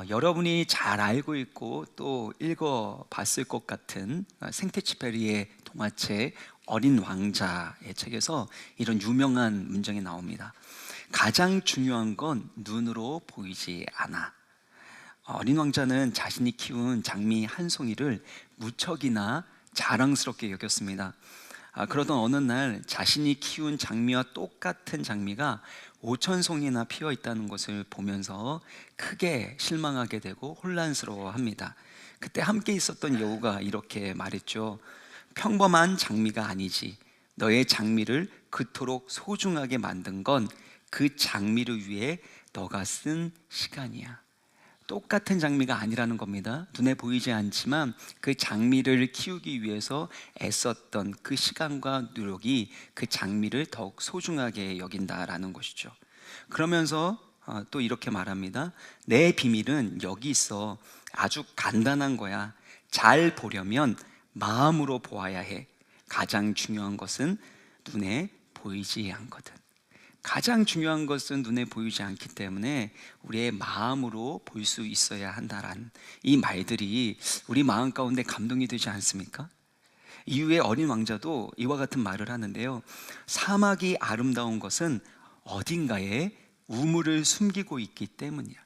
여러분이 잘 알고 있고 또 읽어봤을 것 같은 생테치페리의 동화책 어린 왕자의 책에서 이런 유명한 문장이 나옵니다. 가장 중요한 건 눈으로 보이지 않아. 어린 왕자는 자신이 키운 장미 한 송이를 무척이나 자랑스럽게 여겼습니다. 그러던 어느 날 자신이 키운 장미와 똑같은 장미가 5천 송이나 피어 있다는 것을 보면서 크게 실망하게 되고 혼란스러워합니다. 그때 함께 있었던 여우가 이렇게 말했죠. 평범한 장미가 아니지. 너의 장미를 그토록 소중하게 만든 건 그 장미를 위해 너가 쓴 시간이야. 똑같은 장미가 아니라는 겁니다. 눈에 보이지 않지만 그 장미를 키우기 위해서 애썼던 그 시간과 노력이 그 장미를 더욱 소중하게 여긴다라는 것이죠. 그러면서 또 이렇게 말합니다. 내 비밀은 여기 있어. 아주 간단한 거야. 잘 보려면 마음으로 보아야 해. 가장 중요한 것은 눈에 보이지 않거든. 가장 중요한 것은 눈에 보이지 않기 때문에 우리의 마음으로 볼 수 있어야 한다라는 이 말들이 우리 마음 가운데 감동이 되지 않습니까? 이후에 어린 왕자도 이와 같은 말을 하는데요. 사막이 아름다운 것은 어딘가에 우물을 숨기고 있기 때문이야.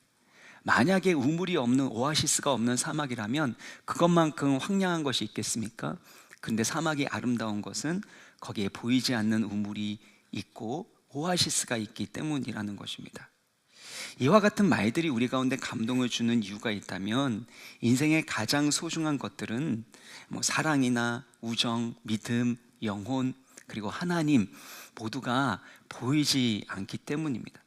만약에 우물이 없는, 오아시스가 없는 사막이라면 그것만큼 황량한 것이 있겠습니까? 근데 사막이 아름다운 것은 거기에 보이지 않는 우물이 있고 오아시스가 있기 때문이라는 것입니다. 이와 같은 말들이 우리 가운데 감동을 주는 이유가 있다면 인생의 가장 소중한 것들은 사랑이나 우정, 믿음, 영혼, 그리고 하나님 모두가 보이지 않기 때문입니다.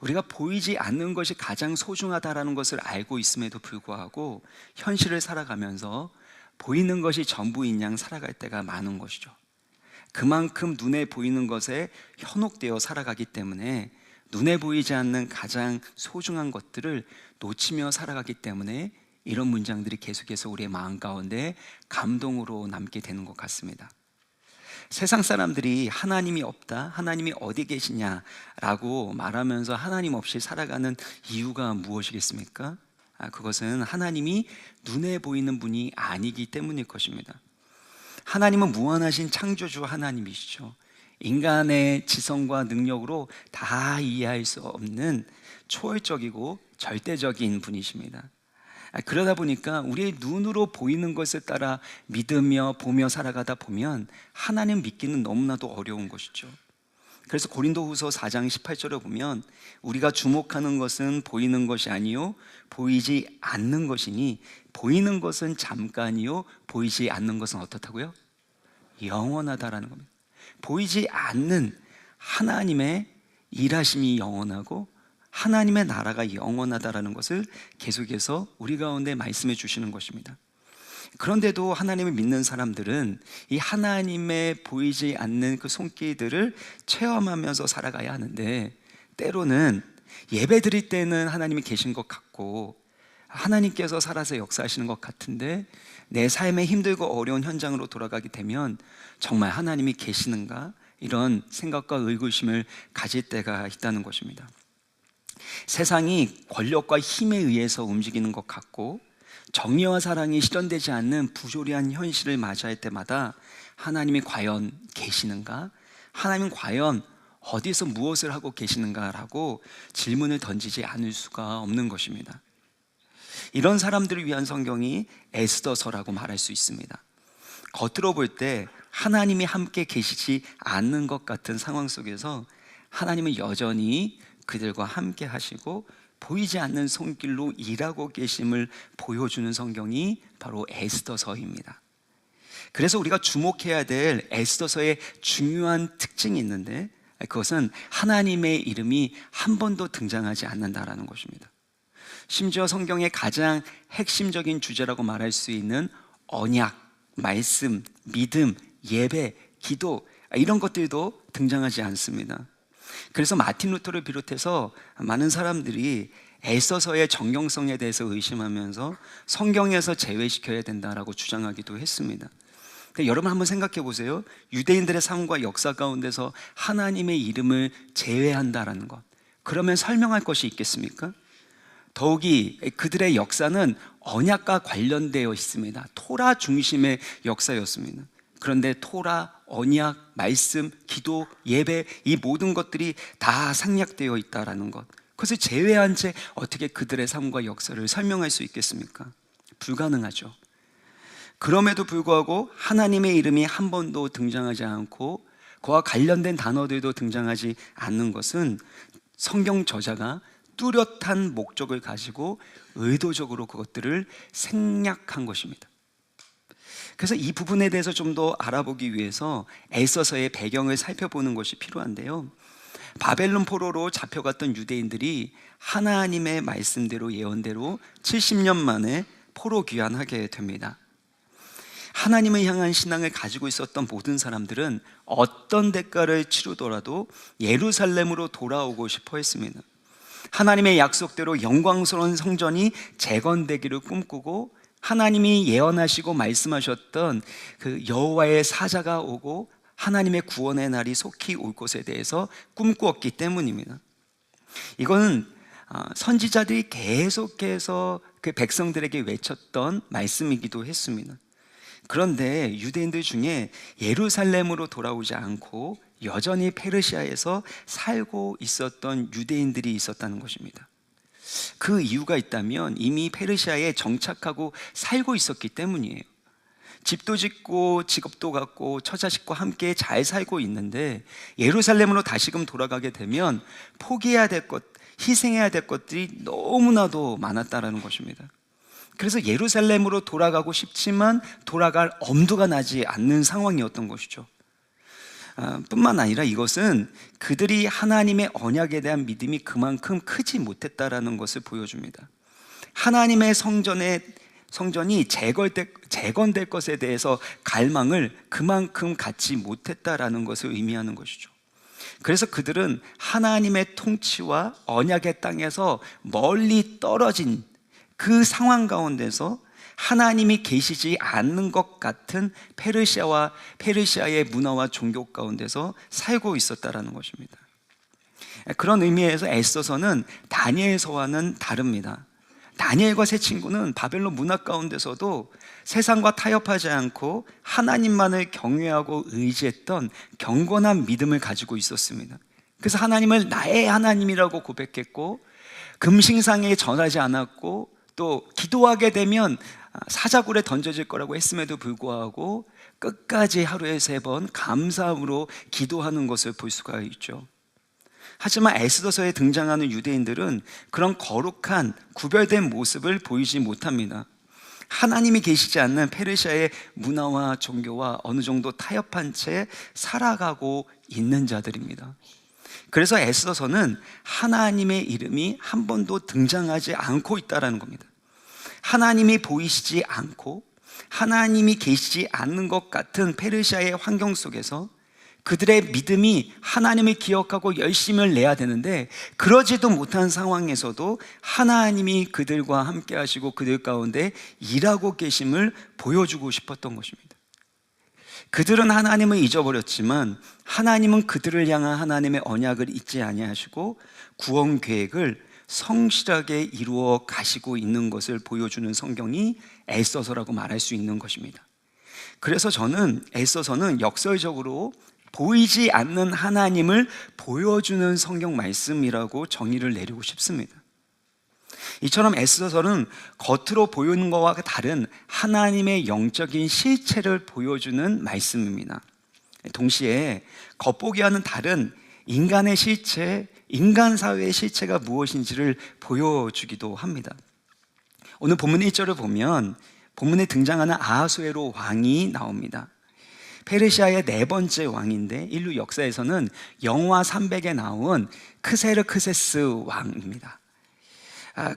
우리가 보이지 않는 것이 가장 소중하다라는 것을 알고 있음에도 불구하고 현실을 살아가면서 보이는 것이 전부인 양 살아갈 때가 많은 것이죠. 그만큼 눈에 보이는 것에 현혹되어 살아가기 때문에 눈에 보이지 않는 가장 소중한 것들을 놓치며 살아가기 때문에 이런 문장들이 계속해서 우리의 마음 가운데 감동으로 남게 되는 것 같습니다. 세상 사람들이 하나님이 없다, 하나님이 어디 계시냐라고 말하면서 하나님 없이 살아가는 이유가 무엇이겠습니까? 그것은 하나님이 눈에 보이는 분이 아니기 때문일 것입니다. 하나님은 무한하신 창조주 하나님이시죠. 인간의 지성과 능력으로 다 이해할 수 없는 초월적이고 절대적인 분이십니다. 그러다 보니까 우리의 눈으로 보이는 것을 따라 믿으며 보며 살아가다 보면 하나님 믿기는 너무나도 어려운 것이죠. 그래서 고린도후서 4장 18절에 보면 우리가 주목하는 것은 보이는 것이 아니요 보이지 않는 것이니 보이는 것은 잠깐이요 보이지 않는 것은 어떻다고요? 영원하다라는 겁니다. 보이지 않는 하나님의 일하심이 영원하고 하나님의 나라가 영원하다라는 것을 계속해서 우리 가운데 말씀해 주시는 것입니다. 그런데도 하나님을 믿는 사람들은 이 하나님의 보이지 않는 그 손길들을 체험하면서 살아가야 하는데 때로는 예배 드릴 때는 하나님이 계신 것 같고 하나님께서 살아서 역사하시는 것 같은데 내 삶에 힘들고 어려운 현장으로 돌아가게 되면 정말 하나님이 계시는가? 이런 생각과 의구심을 가질 때가 있다는 것입니다. 세상이 권력과 힘에 의해서 움직이는 것 같고 정의와 사랑이 실현되지 않는 부조리한 현실을 맞이할 때마다 하나님이 과연 계시는가? 하나님 과연 어디서 무엇을 하고 계시는가라고 질문을 던지지 않을 수가 없는 것입니다. 이런 사람들을 위한 성경이 에스더서라고 말할 수 있습니다. 겉으로 볼 때 하나님이 함께 계시지 않는 것 같은 상황 속에서 하나님은 여전히 그들과 함께 하시고 보이지 않는 손길로 일하고 계심을 보여주는 성경이 바로 에스더서입니다. 그래서 우리가 주목해야 될 에스더서의 중요한 특징이 있는데 그것은 하나님의 이름이 한 번도 등장하지 않는다라는 것입니다. 심지어 성경의 가장 핵심적인 주제라고 말할 수 있는 언약, 말씀, 믿음, 예배, 기도 이런 것들도 등장하지 않습니다. 그래서 마틴 루터를 비롯해서 많은 사람들이 에스더서의 정경성에 대해서 의심하면서 성경에서 제외시켜야 된다라고 주장하기도 했습니다. 그러니까 여러분 한번 생각해 보세요. 유대인들의 삶과 역사 가운데서 하나님의 이름을 제외한다라는 것, 그러면 설명할 것이 있겠습니까? 더욱이 그들의 역사는 언약과 관련되어 있습니다. 토라 중심의 역사였습니다. 그런데 토라, 언약, 말씀, 기도, 예배, 이 모든 것들이 다 생략되어 있다는 것, 그것을 제외한 채 어떻게 그들의 삶과 역사를 설명할 수 있겠습니까? 불가능하죠. 그럼에도 불구하고 하나님의 이름이 한 번도 등장하지 않고 그와 관련된 단어들도 등장하지 않는 것은 성경 저자가 뚜렷한 목적을 가지고 의도적으로 그것들을 생략한 것입니다. 그래서 이 부분에 대해서 좀 더 알아보기 위해서 에스더서의 배경을 살펴보는 것이 필요한데요, 바벨론 포로로 잡혀갔던 유대인들이 하나님의 말씀대로 예언대로 70년 만에 포로 귀환하게 됩니다. 하나님을 향한 신앙을 가지고 있었던 모든 사람들은 어떤 대가를 치르더라도 예루살렘으로 돌아오고 싶어 했습니다. 하나님의 약속대로 영광스러운 성전이 재건되기를 꿈꾸고, 하나님이 예언하시고 말씀하셨던 그 여호와의 사자가 오고 하나님의 구원의 날이 속히 올 것에 대해서 꿈꾸었기 때문입니다. 이건 선지자들이 계속해서 그 백성들에게 외쳤던 말씀이기도 했습니다. 그런데 유대인들 중에 예루살렘으로 돌아오지 않고 여전히 페르시아에서 살고 있었던 유대인들이 있었다는 것입니다. 그 이유가 있다면 이미 페르시아에 정착하고 살고 있었기 때문이에요. 집도 짓고 직업도 갖고 처자식과 함께 잘 살고 있는데 예루살렘으로 다시금 돌아가게 되면 포기해야 될 것, 희생해야 될 것들이 너무나도 많았다라는 것입니다. 그래서 예루살렘으로 돌아가고 싶지만 돌아갈 엄두가 나지 않는 상황이었던 것이죠. 뿐만 아니라 이것은 그들이 하나님의 언약에 대한 믿음이 그만큼 크지 못했다라는 것을 보여줍니다. 하나님의 성전이 재건될 것에 대해서 갈망을 그만큼 갖지 못했다라는 것을 의미하는 것이죠. 그래서 그들은 하나님의 통치와 언약의 땅에서 멀리 떨어진 그 상황 가운데서 하나님이 계시지 않는 것 같은 페르시아의 문화와 종교 가운데서 살고 있었다라는 것입니다. 그런 의미에서 에스더서는 다니엘서와는 다릅니다. 다니엘과 세 친구는 바벨론 문화 가운데서도 세상과 타협하지 않고 하나님만을 경외하고 의지했던 경건한 믿음을 가지고 있었습니다. 그래서 하나님을 나의 하나님이라고 고백했고, 금신상에 전하지 않았고, 또 기도하게 되면 사자굴에 던져질 거라고 했음에도 불구하고 끝까지 하루에 3번 감사함으로 기도하는 것을 볼 수가 있죠. 하지만 에스더서에 등장하는 유대인들은 그런 거룩한 구별된 모습을 보이지 못합니다. 하나님이 계시지 않는 페르시아의 문화와 종교와 어느 정도 타협한 채 살아가고 있는 자들입니다. 그래서 에스더서는 하나님의 이름이 한 번도 등장하지 않고 있다는 겁니다. 하나님이 보이시지 않고 하나님이 계시지 않는 것 같은 페르시아의 환경 속에서 그들의 믿음이 하나님을 기억하고 열심을 내야 되는데, 그러지도 못한 상황에서도 하나님이 그들과 함께 하시고 그들 가운데 일하고 계심을 보여주고 싶었던 것입니다. 그들은 하나님을 잊어버렸지만 하나님은 그들을 향한 하나님의 언약을 잊지 아니하시고 구원 계획을 성실하게 이루어 가시고 있는 것을 보여주는 성경이 에스더서라고 말할 수 있는 것입니다. 그래서 저는 에스더서는 역설적으로 보이지 않는 하나님을 보여주는 성경 말씀이라고 정의를 내리고 싶습니다. 이처럼 에스더서는 겉으로 보이는 것과 다른 하나님의 영적인 실체를 보여주는 말씀입니다. 동시에 겉보기와는 다른 인간의 실체, 인간 사회의 실체가 무엇인지를 보여주기도 합니다. 오늘 본문 1절을 보면 본문에 등장하는 아하수에로 왕이 나옵니다. 페르시아의 4번째 왕인데 인류 역사에서는 영화 300에 나온 크세르크세스 왕입니다.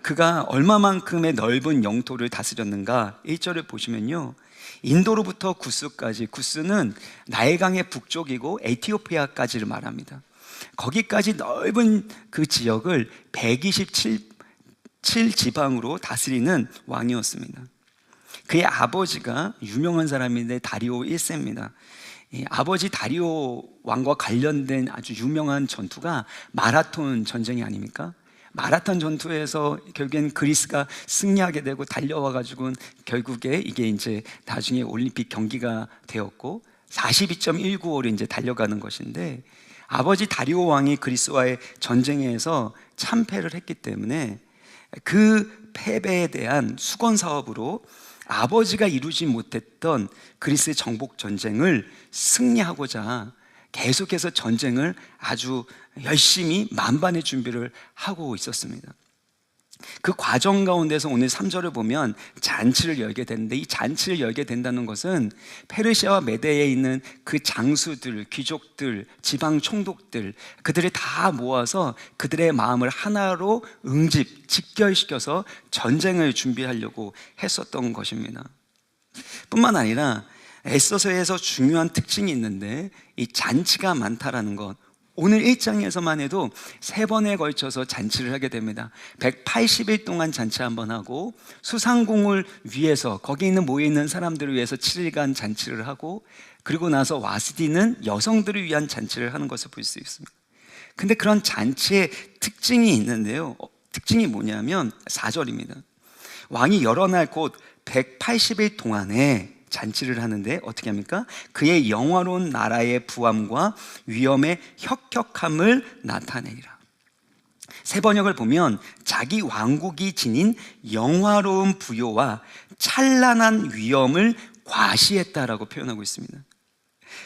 그가 얼마만큼의 넓은 영토를 다스렸는가 1절을 보시면요, 인도로부터 구스까지, 구스는 나일강의 북쪽이고 에티오피아까지를 말합니다. 거기까지 넓은 그 지역을 127지방으로 다스리는 왕이었습니다. 그의 아버지가 유명한 사람인데 다리오 1세입니다. 아버지 다리오 왕과 관련된 아주 유명한 전투가 마라톤 전쟁이 아닙니까? 마라톤 전투에서 결국엔 그리스가 승리하게 되고 달려와가지고 결국에 이게 이제 나중에 올림픽 경기가 되었고 42.195로 이제 달려가는 것인데, 아버지 다리오 왕이 그리스와의 전쟁에서 참패를 했기 때문에 그 패배에 대한 수건 사업으로 아버지가 이루지 못했던 그리스의 정복 전쟁을 승리하고자 계속해서 전쟁을 아주 열심히 만반의 준비를 하고 있었습니다. 그 과정 가운데서 오늘 3절을 보면 잔치를 열게 되는데, 이 잔치를 열게 된다는 것은 페르시아와 메대에 있는 그 장수들, 귀족들, 지방 총독들, 그들을 다 모아서 그들의 마음을 하나로 직결시켜서 전쟁을 준비하려고 했었던 것입니다. 뿐만 아니라 에스더서에서 중요한 특징이 있는데, 이 잔치가 많다라는 것, 오늘 1장에서만 해도 3번에 걸쳐서 잔치를 하게 됩니다. 180일 동안 잔치 한번 하고, 수상궁을 위해서 거기 있는 모여있는 사람들을 위해서 7일간 잔치를 하고, 그리고 나서 와스디는 여성들을 위한 잔치를 하는 것을 볼 수 있습니다. 근데 그런 잔치의 특징이 있는데요, 특징이 뭐냐면 4절입니다. 왕이 여러 날 곧 180일 동안에 잔치를 하는데 어떻게 합니까? 그의 영화로운 나라의 부함과 위엄의 혁혁함을 나타내리라. 새 번역을 보면 자기 왕국이 지닌 영화로운 부요와 찬란한 위엄을 과시했다라고 표현하고 있습니다.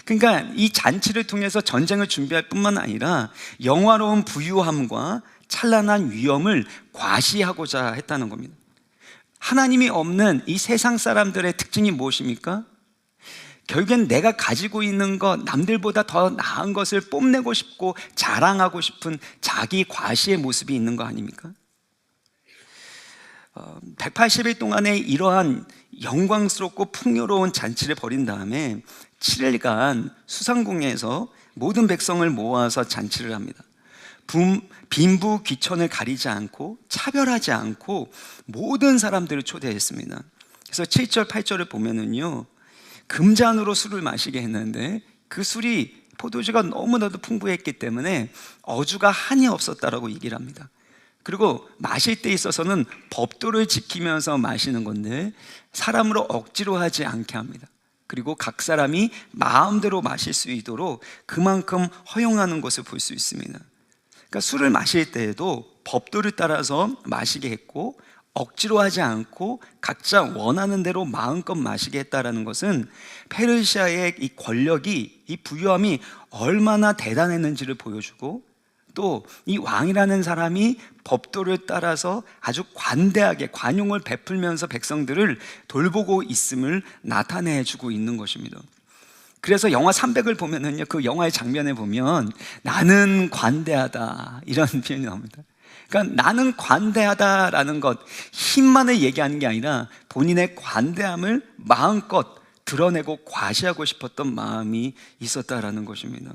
그러니까 이 잔치를 통해서 전쟁을 준비할 뿐만 아니라 영화로운 부유함과 찬란한 위엄을 과시하고자 했다는 겁니다. 하나님이 없는 이 세상 사람들의 특징이 무엇입니까? 결국엔 내가 가지고 있는 것, 남들보다 더 나은 것을 뽐내고 싶고 자랑하고 싶은 자기 과시의 모습이 있는 거 아닙니까? 180일 동안에 이러한 영광스럽고 풍요로운 잔치를 벌인 다음에 7일간 수상궁에서 모든 백성을 모아서 잔치를 합니다. 빈부 귀천을 가리지 않고 차별하지 않고 모든 사람들을 초대했습니다. 그래서 7절 8절을 보면은요, 금잔으로 술을 마시게 했는데 그 술이 포도주가 너무나도 풍부했기 때문에 어주가 한이 없었다라고 얘기를 합니다. 그리고 마실 때 있어서는 법도를 지키면서 마시는 건데 사람으로 억지로 하지 않게 합니다. 그리고 각 사람이 마음대로 마실 수 있도록 그만큼 허용하는 것을 볼 수 있습니다. 그러니까 술을 마실 때에도 법도를 따라서 마시게 했고 억지로 하지 않고 각자 원하는 대로 마음껏 마시게 했다라는 것은 페르시아의 이 권력이, 이 부유함이 얼마나 대단했는지를 보여주고, 또 이 왕이라는 사람이 법도를 따라서 아주 관대하게 관용을 베풀면서 백성들을 돌보고 있음을 나타내주고 있는 것입니다. 그래서 영화 300을 보면은요, 그 영화의 장면에 보면 나는 관대하다 이런 표현이 나옵니다. 그러니까 나는 관대하다라는 것, 힘만을 얘기하는 게 아니라 본인의 관대함을 마음껏 드러내고 과시하고 싶었던 마음이 있었다라는 것입니다.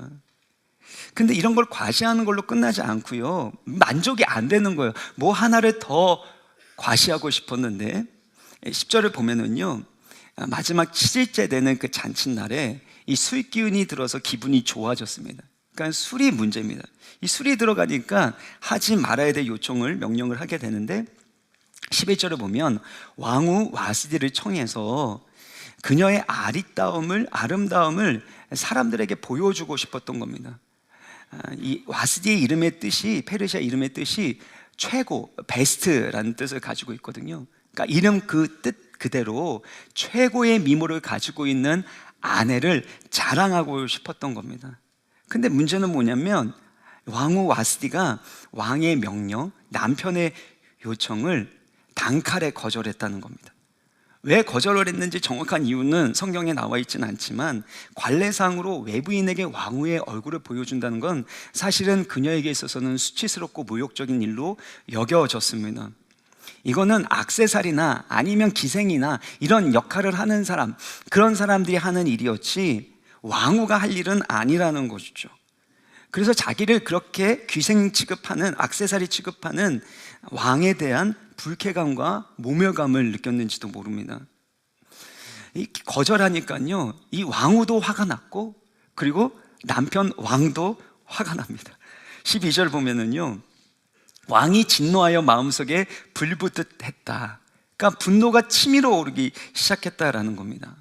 근데 이런 걸 과시하는 걸로 끝나지 않고요, 만족이 안 되는 거예요. 뭐 하나를 더 과시하고 싶었는데 10절을 보면은요, 마지막 7일째 되는 그 잔칫날에 이 술 기운이 들어서 기분이 좋아졌습니다. 그러니까 술이 문제입니다. 이 술이 들어가니까 하지 말아야 될 요청을, 명령을 하게 되는데 11절을 보면 왕후 와스디를 청해서 그녀의 아름다움을 사람들에게 보여주고 싶었던 겁니다. 이 와스디의 이름의 뜻이, 페르시아 이름의 뜻이 최고, 베스트라는 뜻을 가지고 있거든요. 그러니까 이름 그 뜻 그대로 최고의 미모를 가지고 있는 아내를 자랑하고 싶었던 겁니다. 근데 문제는 뭐냐면 왕후 와스디가 왕의 명령, 남편의 요청을 단칼에 거절했다는 겁니다. 왜 거절을 했는지 정확한 이유는 성경에 나와 있지는 않지만 관례상으로 외부인에게 왕후의 얼굴을 보여준다는 건 사실은 그녀에게 있어서는 수치스럽고 모욕적인 일로 여겨졌습니다. 이거는 액세서리나 아니면 기생이나 이런 역할을 하는 사람, 그런 사람들이 하는 일이었지 왕후가 할 일은 아니라는 것이죠. 그래서 자기를 그렇게 귀생 취급하는, 액세서리 취급하는 왕에 대한 불쾌감과 모멸감을 느꼈는지도 모릅니다. 거절하니까요, 이 왕후도 화가 났고, 그리고 남편 왕도 화가 납니다. 12절 보면은요, 왕이 진노하여 마음속에 불붙듯 했다. 그러니까 분노가 치밀어 오르기 시작했다라는 겁니다.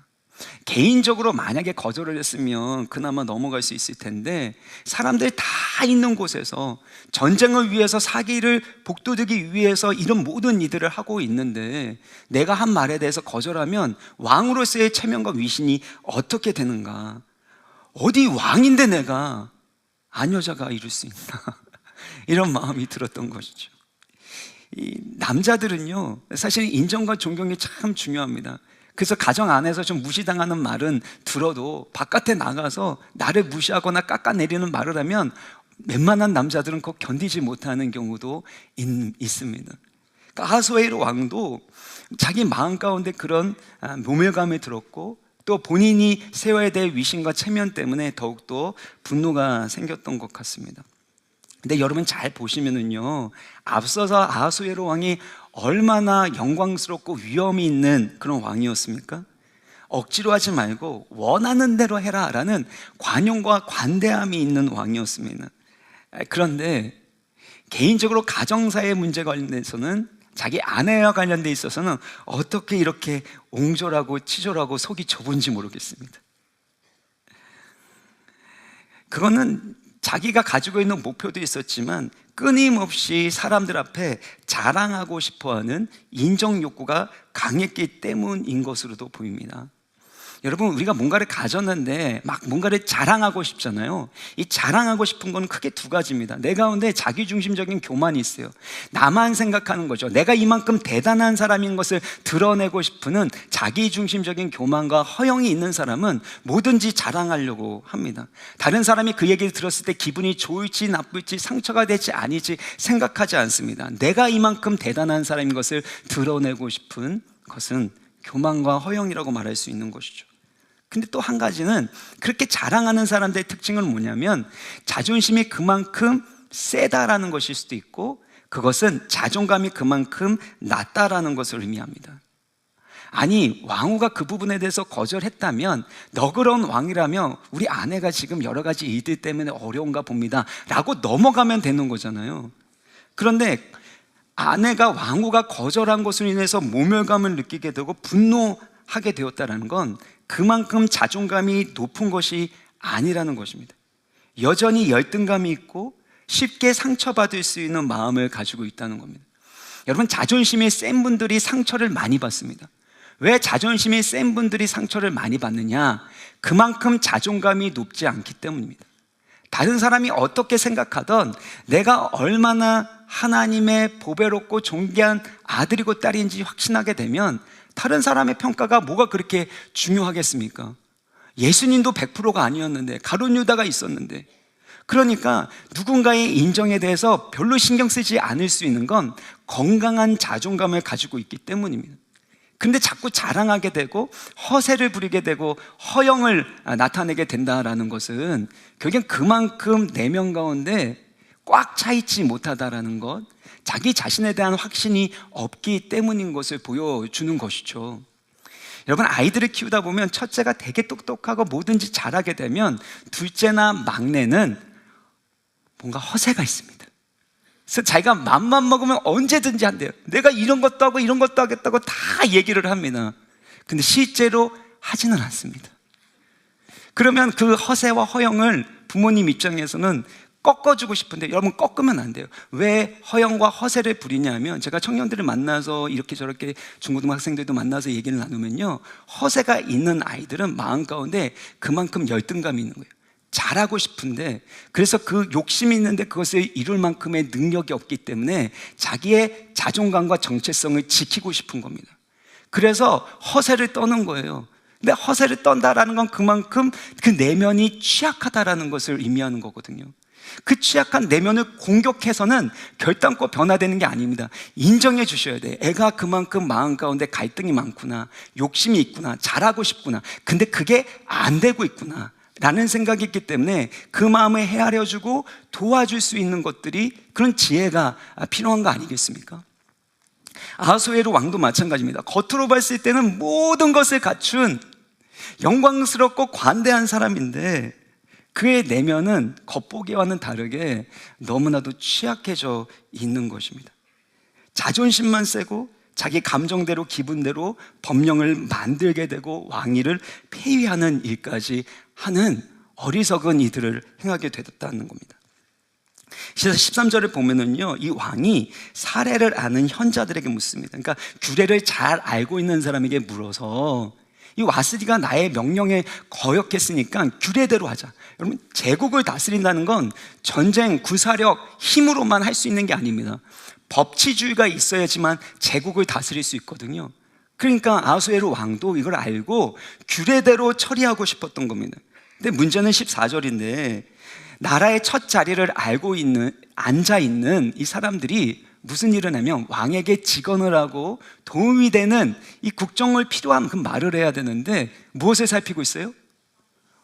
개인적으로 만약에 거절을 했으면 그나마 넘어갈 수 있을 텐데, 사람들이 다 있는 곳에서 전쟁을 위해서 사기를 북돋우기 위해서 이런 모든 일들을 하고 있는데 내가 한 말에 대해서 거절하면 왕으로서의 체면과 위신이 어떻게 되는가? 어디 왕인데 내가 안 여자가 이룰 수 있나? 이런 마음이 들었던 것이죠. 이 남자들은요, 사실 인정과 존경이 참 중요합니다. 그래서 가정 안에서 좀 무시당하는 말은 들어도 바깥에 나가서 나를 무시하거나 깎아내리는 말을 하면 웬만한 남자들은 그거 견디지 못하는 경우도 있습니다. 그러니까 아하수에로 왕도 자기 마음 가운데 그런 모멸감이 들었고, 또 본인이 세워야 될 위신과 체면 때문에 더욱더 분노가 생겼던 것 같습니다. 근데 여러분 잘 보시면은요, 앞서서 아하수에로 왕이 얼마나 영광스럽고 위엄이 있는 그런 왕이었습니까? 억지로 하지 말고 원하는 대로 해라 라는 관용과 관대함이 있는 왕이었습니다. 그런데 개인적으로 가정사의 문제 관련돼서는, 자기 아내와 관련돼 있어서는 어떻게 이렇게 옹졸하고 치졸하고 속이 좁은지 모르겠습니다. 그거는 자기가 가지고 있는 목표도 있었지만 끊임없이 사람들 앞에 자랑하고 싶어하는 인정 욕구가 강했기 때문인 것으로도 보입니다. 여러분, 우리가 뭔가를 가졌는데 막 뭔가를 자랑하고 싶잖아요. 이 자랑하고 싶은 건 크게 두 가지입니다. 내 가운데 자기중심적인 교만이 있어요. 나만 생각하는 거죠. 내가 이만큼 대단한 사람인 것을 드러내고 싶은 자기중심적인 교만과 허영이 있는 사람은 뭐든지 자랑하려고 합니다. 다른 사람이 그 얘기를 들었을 때 기분이 좋을지 나쁠지 상처가 될지 아닐지 생각하지 않습니다. 내가 이만큼 대단한 사람인 것을 드러내고 싶은 것은 교만과 허영이라고 말할 수 있는 것이죠. 근데 또 한 가지는, 그렇게 자랑하는 사람들의 특징은 뭐냐면 자존심이 그만큼 세다라는 것일 수도 있고, 그것은 자존감이 그만큼 낮다라는 것을 의미합니다. 아니, 왕후가 그 부분에 대해서 거절했다면, 너그러운 왕이라면 우리 아내가 지금 여러 가지 일들 때문에 어려운가 봅니다 라고 넘어가면 되는 거잖아요. 그런데 아내가, 왕후가 거절한 것으로 인해서 모멸감을 느끼게 되고 분노하게 되었다는 건 그만큼 자존감이 높은 것이 아니라는 것입니다. 여전히 열등감이 있고 쉽게 상처받을 수 있는 마음을 가지고 있다는 겁니다. 여러분, 자존심이 센 분들이 상처를 많이 받습니다. 왜 자존심이 센 분들이 상처를 많이 받느냐? 그만큼 자존감이 높지 않기 때문입니다. 다른 사람이 어떻게 생각하던 내가 얼마나 하나님의 보배롭고 존귀한 아들이고 딸인지 확신하게 되면 다른 사람의 평가가 뭐가 그렇게 중요하겠습니까? 예수님도 100%가 아니었는데, 가룟 유다가 있었는데. 그러니까 누군가의 인정에 대해서 별로 신경 쓰지 않을 수 있는 건 건강한 자존감을 가지고 있기 때문입니다. 근데 자꾸 자랑하게 되고 허세를 부리게 되고 허영을 나타내게 된다라는 것은 결국엔 그만큼 내면 가운데 꽉 차 있지 못하다라는 것, 자기 자신에 대한 확신이 없기 때문인 것을 보여주는 것이죠. 여러분, 아이들을 키우다 보면 첫째가 되게 똑똑하고 뭐든지 잘하게 되면 둘째나 막내는 뭔가 허세가 있습니다. 그래서 자기가 맘만 먹으면 언제든지 한대요. 내가 이런 것도 하고 이런 것도 하겠다고 다 얘기를 합니다. 근데 실제로 하지는 않습니다. 그러면 그 허세와 허영을 부모님 입장에서는 꺾어주고 싶은데, 여러분, 꺾으면 안 돼요. 왜 허영과 허세를 부리냐면, 제가 청년들을 만나서 이렇게 저렇게 중고등학생들도 만나서 얘기를 나누면요, 허세가 있는 아이들은 마음 가운데 그만큼 열등감이 있는 거예요. 잘하고 싶은데, 그래서 그 욕심이 있는데 그것을 이룰 만큼의 능력이 없기 때문에 자기의 자존감과 정체성을 지키고 싶은 겁니다. 그래서 허세를 떠는 거예요. 근데 허세를 떤다라는 건 그만큼 그 내면이 취약하다라는 것을 의미하는 거거든요. 그 취약한 내면을 공격해서는 결단코 변화되는 게 아닙니다. 인정해 주셔야 돼. 애가 그만큼 마음 가운데 갈등이 많구나, 욕심이 있구나, 잘하고 싶구나, 근데 그게 안 되고 있구나 라는 생각이 있기 때문에 그 마음을 헤아려주고 도와줄 수 있는 것들이, 그런 지혜가 필요한 거 아니겠습니까? 아하수에로 왕도 마찬가지입니다. 겉으로 봤을 때는 모든 것을 갖춘 영광스럽고 관대한 사람인데, 그의 내면은 겉보기와는 다르게 너무나도 취약해져 있는 것입니다. 자존심만 세고 자기 감정대로 기분대로 법령을 만들게 되고 왕위를 폐위하는 일까지 하는 어리석은 이들을 행하게 되었다는 겁니다. 13절을 보면은요, 이 왕이 사례를 아는 현자들에게 묻습니다. 그러니까 규례를 잘 알고 있는 사람에게 물어서, 이 와스디가 나의 명령에 거역했으니까 규례대로 하자. 여러분, 제국을 다스린다는 건 전쟁, 구사력, 힘으로만 할 수 있는 게 아닙니다. 법치주의가 있어야지만 제국을 다스릴 수 있거든요. 그러니까 아수에로 왕도 이걸 알고 규례대로 처리하고 싶었던 겁니다. 근데 문제는 14절인데, 나라의 첫 자리를 알고 앉아 있는 이 사람들이 무슨 일을 하면 왕에게 직언을 하고 도움이 되는 이 국정을 필요한 그 말을 해야 되는데, 무엇을 살피고 있어요?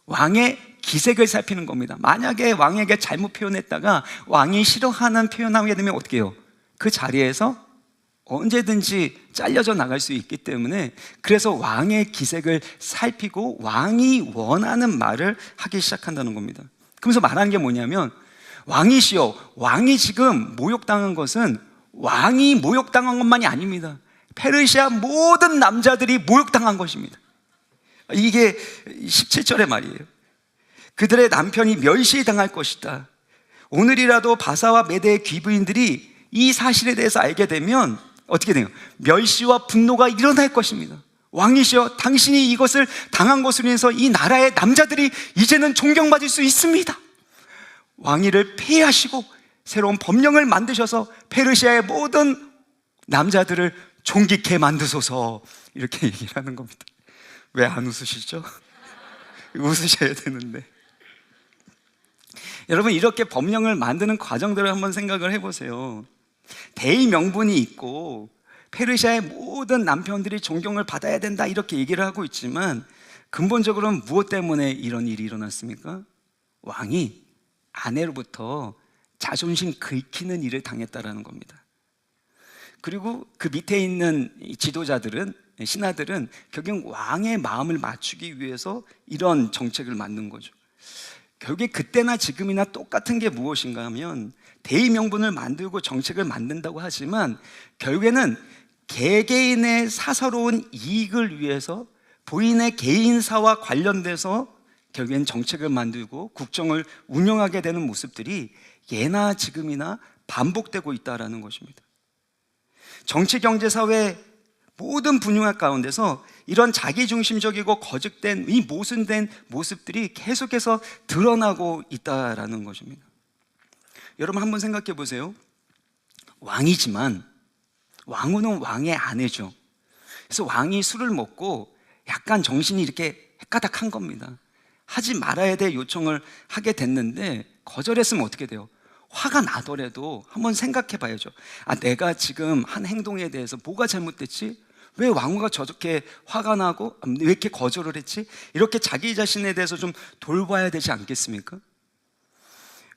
왕의 기색을 살피는 겁니다. 만약에 왕에게 잘못 표현했다가 왕이 싫어하는 표현하게 되면 어떻게 해요? 그 자리에서 언제든지 잘려져 나갈 수 있기 때문에, 그래서 왕의 기색을 살피고 왕이 원하는 말을 하기 시작한다는 겁니다. 그러면서 말하는 게 뭐냐면, 왕이시여, 왕이 지금 모욕당한 것은 왕이 모욕당한 것만이 아닙니다. 페르시아 모든 남자들이 모욕당한 것입니다. 이게 17절의 말이에요. 그들의 남편이 멸시당할 것이다. 오늘이라도 바사와 메대의 귀부인들이 이 사실에 대해서 알게 되면 어떻게 돼요? 멸시와 분노가 일어날 것입니다. 왕이시여, 당신이 이것을 당한 것으로 인해서 이 나라의 남자들이 이제는 존경받을 수 있습니다. 왕위를 폐하시고 새로운 법령을 만드셔서 페르시아의 모든 남자들을 존귀케 만드소서, 이렇게 얘기를 하는 겁니다. 왜 안 웃으시죠? 웃으셔야 되는데. 여러분, 이렇게 법령을 만드는 과정들을 한번 생각을 해보세요. 대의 명분이 있고 페르시아의 모든 남편들이 존경을 받아야 된다, 이렇게 얘기를 하고 있지만 근본적으로는 무엇 때문에 이런 일이 일어났습니까? 왕이 아내로부터 자존심 긁히는 일을 당했다라는 겁니다. 그리고 그 밑에 있는 지도자들은, 신하들은 결국 왕의 마음을 맞추기 위해서 이런 정책을 만든 거죠. 결국에 그때나 지금이나 똑같은 게 무엇인가 하면, 대의 명분을 만들고 정책을 만든다고 하지만 결국에는 개개인의 사사로운 이익을 위해서 본인의 개인사와 관련돼서 결국엔 정책을 만들고 국정을 운영하게 되는 모습들이 예나 지금이나 반복되고 있다는 것입니다. 정치, 경제, 사회 모든 분야 가운데서 이런 자기중심적이고 거짓된 이 모순된 모습들이 계속해서 드러나고 있다는 것입니다. 여러분, 한번 생각해 보세요. 왕이지만 왕후는 왕의 아내죠. 그래서 왕이 술을 먹고 약간 정신이 이렇게 헷가닥한 겁니다. 하지 말아야 될 요청을 하게 됐는데 거절했으면 어떻게 돼요? 화가 나더라도 한번 생각해 봐야죠. 내가 지금 한 행동에 대해서 뭐가 잘못됐지? 왜 왕후가 저렇게 화가 나고 왜 이렇게 거절을 했지? 이렇게 자기 자신에 대해서 좀 돌봐야 되지 않겠습니까?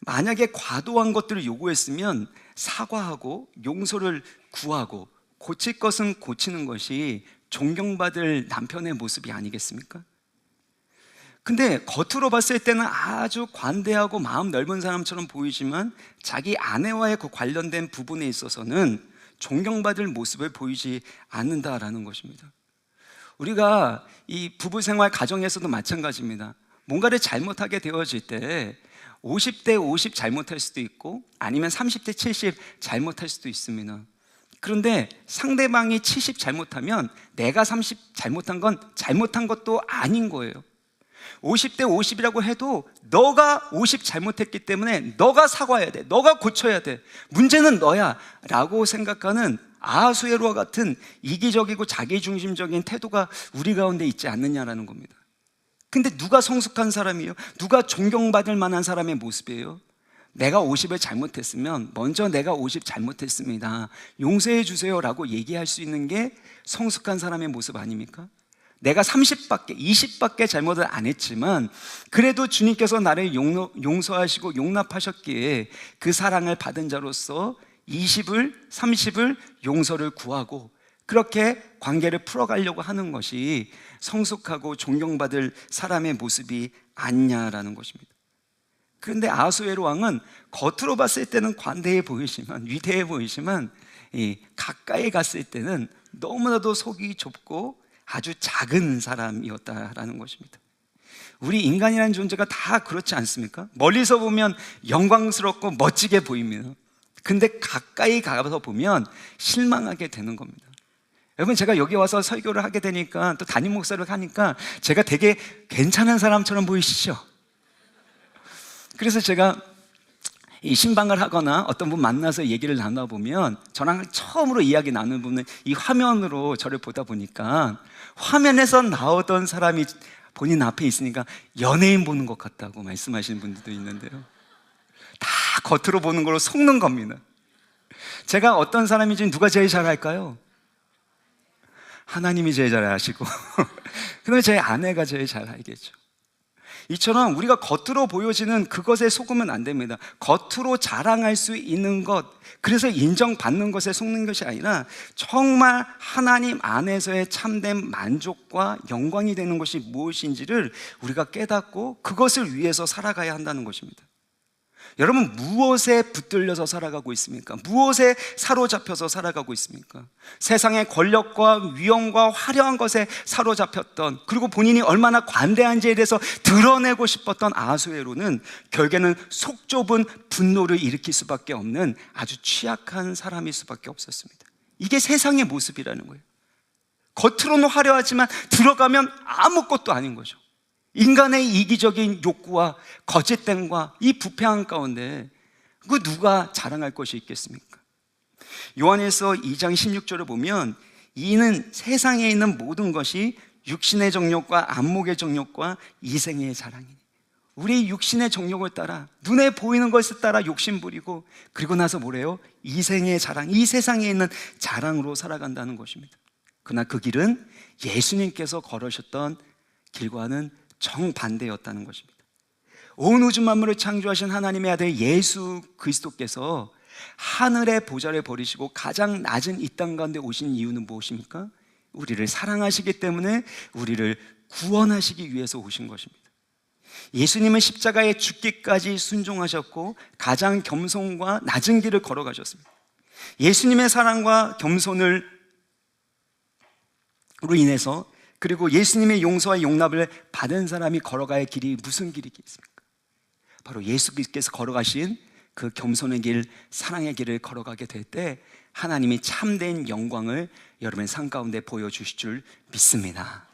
만약에 과도한 것들을 요구했으면 사과하고 용서를 구하고 고칠 것은 고치는 것이 존경받을 남편의 모습이 아니겠습니까? 근데 겉으로 봤을 때는 아주 관대하고 마음 넓은 사람처럼 보이지만 자기 아내와의 그 관련된 부분에 있어서는 존경받을 모습을 보이지 않는다라는 것입니다. 우리가 이 부부 생활 가정에서도 마찬가지입니다. 뭔가를 잘못하게 되어질 때 50대 50 잘못할 수도 있고 아니면 30대 70 잘못할 수도 있습니다. 그런데 상대방이 70 잘못하면 내가 30 잘못한 건 잘못한 것도 아닌 거예요. 50대 50이라고 해도 너가 50 잘못했기 때문에 너가 사과해야 돼, 너가 고쳐야 돼, 문제는 너야 라고 생각하는 아하수에로와 같은 이기적이고 자기중심적인 태도가 우리 가운데 있지 않느냐라는 겁니다. 근데 누가 성숙한 사람이에요? 누가 존경받을 만한 사람의 모습이에요? 내가 50을 잘못했으면 먼저 내가 50 잘못했습니다, 용서해 주세요 라고 얘기할 수 있는 게 성숙한 사람의 모습 아닙니까? 내가 30밖에 20밖에 잘못을 안 했지만 그래도 주님께서 나를 용서하시고 용납하셨기에 그 사랑을 받은 자로서 20을 30을 용서를 구하고 그렇게 관계를 풀어가려고 하는 것이 성숙하고 존경받을 사람의 모습이 아니냐라는 것입니다. 그런데 아하수에로 왕은 겉으로 봤을 때는 관대해 보이지만, 위대해 보이지만 가까이 갔을 때는 너무나도 속이 좁고 아주 작은 사람이었다라는 것입니다. 우리 인간이라는 존재가 다 그렇지 않습니까? 멀리서 보면 영광스럽고 멋지게 보입니다. 근데 가까이 가서 보면 실망하게 되는 겁니다. 여러분, 제가 여기 와서 설교를 하게 되니까, 또 담임 목사를 하니까 제가 되게 괜찮은 사람처럼 보이시죠? 그래서 제가 이 신방을 하거나 어떤 분 만나서 얘기를 나눠보면, 저랑 처음으로 이야기 나누는 분은 이 화면으로 저를 보다 보니까 화면에서 나오던 사람이 본인 앞에 있으니까 연예인 보는 것 같다고 말씀하시는 분들도 있는데요, 다 겉으로 보는 걸로 속는 겁니다. 제가 어떤 사람인지 누가 제일 잘 알까요? 하나님이 제일 잘 아시고 그다음에 제 아내가 제일 잘 알겠죠. 이처럼 우리가 겉으로 보여지는 그것에 속으면 안 됩니다. 겉으로 자랑할 수 있는 것, 그래서 인정받는 것에 속는 것이 아니라 정말 하나님 안에서의 참된 만족과 영광이 되는 것이 무엇인지를 우리가 깨닫고 그것을 위해서 살아가야 한다는 것입니다. 여러분, 무엇에 붙들려서 살아가고 있습니까? 무엇에 사로잡혀서 살아가고 있습니까? 세상의 권력과 위엄과 화려한 것에 사로잡혔던, 그리고 본인이 얼마나 관대한지에 대해서 드러내고 싶었던 아하수에로는 결국에는 속 좁은 분노를 일으킬 수밖에 없는 아주 취약한 사람일 수밖에 없었습니다. 이게 세상의 모습이라는 거예요. 겉으로는 화려하지만 들어가면 아무것도 아닌 거죠. 인간의 이기적인 욕구와 거짓됨과 이 부패한 가운데 그 누가 자랑할 것이 있겠습니까? 요한일서 2장 16절을 보면, 이는 세상에 있는 모든 것이 육신의 정욕과 안목의 정욕과 이생의 자랑이니, 우리 육신의 정욕을 따라, 눈에 보이는 것을 따라 욕심 부리고, 그리고 나서 뭐래요? 이생의 자랑, 이 세상에 있는 자랑으로 살아간다는 것입니다. 그러나 그 길은 예수님께서 걸으셨던 길과는 정반대였다는 것입니다. 온 우주 만물을 창조하신 하나님의 아들 예수 그리스도께서 하늘의 보좌를 버리시고 가장 낮은 이 땅 가운데 오신 이유는 무엇입니까? 우리를 사랑하시기 때문에 우리를 구원하시기 위해서 오신 것입니다. 예수님은 십자가에 죽기까지 순종하셨고 가장 겸손과 낮은 길을 걸어가셨습니다. 예수님의 사랑과 겸손으로 인해서, 그리고 예수님의 용서와 용납을 받은 사람이 걸어가야 길이 무슨 길이겠습니까? 바로 예수께서 걸어가신 그 겸손의 길, 사랑의 길을 걸어가게 될 때 하나님이 참된 영광을 여러분의 삶 가운데 보여주실 줄 믿습니다.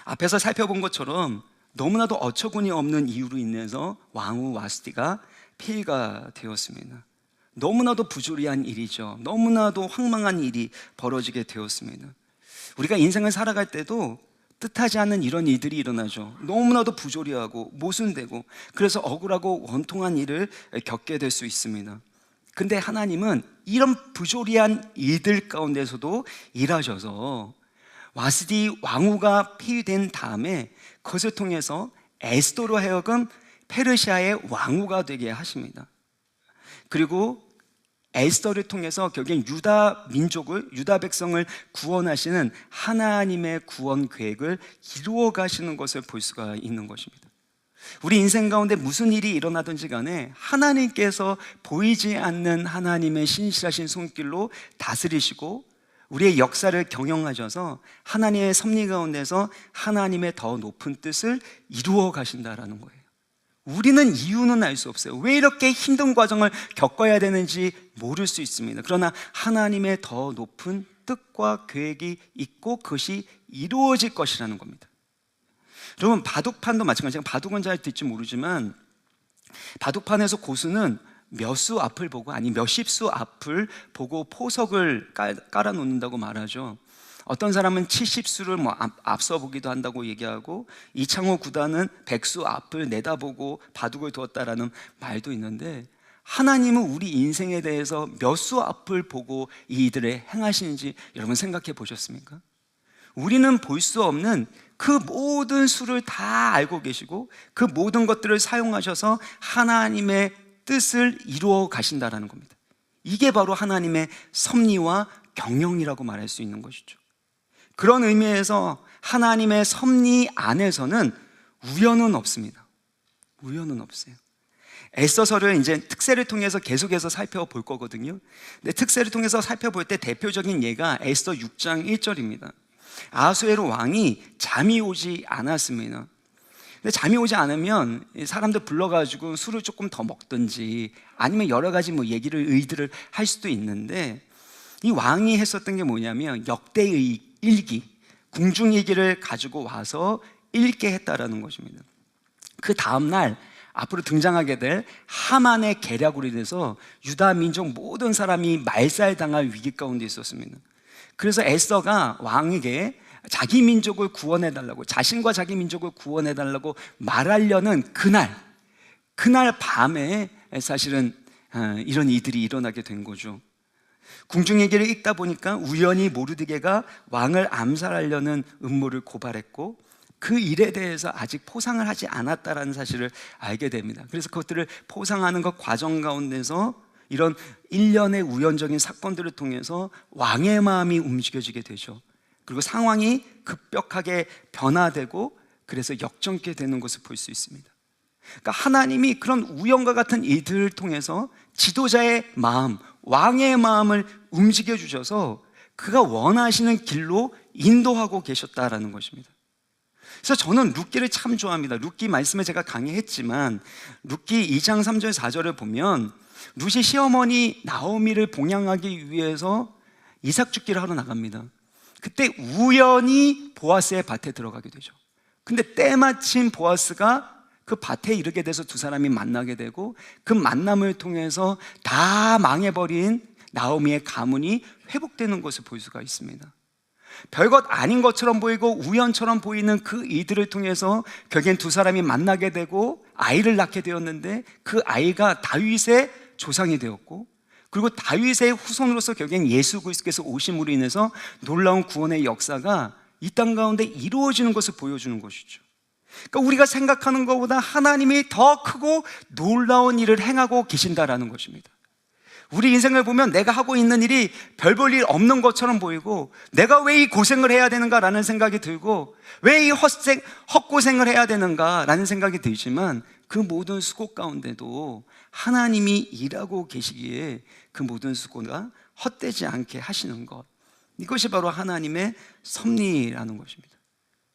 앞에서 살펴본 것처럼 너무나도 어처구니 없는 이유로 인해서 왕후 와스티가 폐위가 되었습니다. 너무나도 부조리한 일이죠. 너무나도 황망한 일이 벌어지게 되었습니다. 우리가 인생을 살아갈 때도 뜻하지 않는 이런 일들이 일어나죠. 너무나도 부조리하고 모순되고, 그래서 억울하고 원통한 일을 겪게 될 수 있습니다. 근데 하나님은 이런 부조리한 일들 가운데서도 일하셔서 와스디 왕후가 폐위된 다음에 그것을 통해서 에스더로 하여금 페르시아의 왕후가 되게 하십니다. 그리고 에스더를 통해서 결국엔 유다 민족을, 유다 백성을 구원하시는 하나님의 구원 계획을 이루어 가시는 것을 볼 수가 있는 것입니다. 우리 인생 가운데 무슨 일이 일어나든지 간에 하나님께서 보이지 않는 하나님의 신실하신 손길로 다스리시고 우리의 역사를 경영하셔서 하나님의 섭리 가운데서 하나님의 더 높은 뜻을 이루어 가신다라는 거예요. 우리는 이유는 알 수 없어요. 왜 이렇게 힘든 과정을 겪어야 되는지 모를 수 있습니다. 그러나 하나님의 더 높은 뜻과 계획이 있고 그것이 이루어질 것이라는 겁니다. 여러분, 바둑판도 마찬가지예요. 바둑은 잘 될지 모르지만 바둑판에서 고수는 몇 수 앞을 보고, 아니 몇십 수 앞을 보고 포석을 깔아 놓는다고 말하죠. 어떤 사람은 70수를 앞서 보기도 한다고 얘기하고, 이창호 구단은 100수 앞을 내다보고 바둑을 두었다라는 말도 있는데, 하나님은 우리 인생에 대해서 몇 수 앞을 보고 이들을 행하시는지 여러분 생각해 보셨습니까? 우리는 볼 수 없는 그 모든 수를 다 알고 계시고 그 모든 것들을 사용하셔서 하나님의 뜻을 이루어 가신다라는 겁니다. 이게 바로 하나님의 섭리와 경영이라고 말할 수 있는 것이죠. 그런 의미에서 하나님의 섭리 안에서는 우연은 없습니다. 우연은 없어요. 에스더서를 이제 특세를 통해서 계속해서 살펴볼 거거든요. 근데 특세를 통해서 살펴볼 때 대표적인 예가 에스더 6장 1절입니다. 아하수에로 왕이 잠이 오지 않았습니다. 근데 잠이 오지 않으면 사람들 불러가지고 술을 조금 더 먹든지 아니면 여러 가지 의들을 할 수도 있는데, 이 왕이 했었던 게 뭐냐면 역대의 일기, 궁중일기를 가지고 와서 읽게 했다라는 것입니다. 그 다음날 앞으로 등장하게 될 하만의 계략으로 인해서 유다 민족 모든 사람이 말살당할 위기 가운데 있었습니다. 그래서 에스더가 왕에게 자기 민족을 구원해달라고, 자신과 자기 민족을 구원해달라고 말하려는 그날 밤에 사실은 이런 일들이 일어나게 된 거죠. 궁중일기를 읽다 보니까 우연히 모르드게가 왕을 암살하려는 음모를 고발했고, 그 일에 대해서 아직 포상을 하지 않았다라는 사실을 알게 됩니다. 그래서 그것들을 포상하는 것 과정 가운데서 이런 일련의 우연적인 사건들을 통해서 왕의 마음이 움직여지게 되죠. 그리고 상황이 급격하게 변화되고 그래서 역전케 되는 것을 볼 수 있습니다. 그러니까 하나님이 그런 우연과 같은 일들을 통해서 지도자의 마음, 왕의 마음을 움직여 주셔서 그가 원하시는 길로 인도하고 계셨다라는 것입니다. 그래서 저는 룻기를 참 좋아합니다. 룻기 말씀에 제가 강의했지만 룻기 2장 3절 4절을 보면 룻이 시어머니 나오미를 봉양하기 위해서 이삭 죽기를 하러 나갑니다. 그때 우연히 보아스의 밭에 들어가게 되죠. 근데 때마침 보아스가 그 밭에 이르게 돼서 두 사람이 만나게 되고, 그 만남을 통해서 다 망해버린 나오미의 가문이 회복되는 것을 볼 수가 있습니다. 별것 아닌 것처럼 보이고 우연처럼 보이는 그 일들을 통해서 결국엔 두 사람이 만나게 되고 아이를 낳게 되었는데, 그 아이가 다윗의 조상이 되었고, 그리고 다윗의 후손으로서 결국엔 예수 그리스도께서 오심으로 인해서 놀라운 구원의 역사가 이 땅 가운데 이루어지는 것을 보여주는 것이죠. 그러니까 우리가 생각하는 것보다 하나님이 더 크고 놀라운 일을 행하고 계신다라는 것입니다. 우리 인생을 보면 내가 하고 있는 일이 별 볼 일 없는 것처럼 보이고, 내가 왜 이 고생을 해야 되는가라는 생각이 들고, 왜 이 헛고생을 해야 되는가라는 생각이 들지만, 그 모든 수고 가운데도 하나님이 일하고 계시기에 그 모든 수고가 헛되지 않게 하시는 것, 이것이 바로 하나님의 섭리라는 것입니다.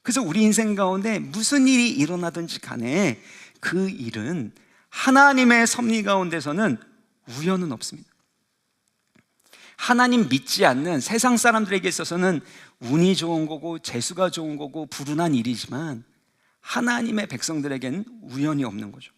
그래서 우리 인생 가운데 무슨 일이 일어나든지 간에 그 일은 하나님의 섭리 가운데서는 우연은 없습니다. 하나님 믿지 않는 세상 사람들에게 있어서는 운이 좋은 거고 재수가 좋은 거고 불운한 일이지만, 하나님의 백성들에게는 우연이 없는 거죠.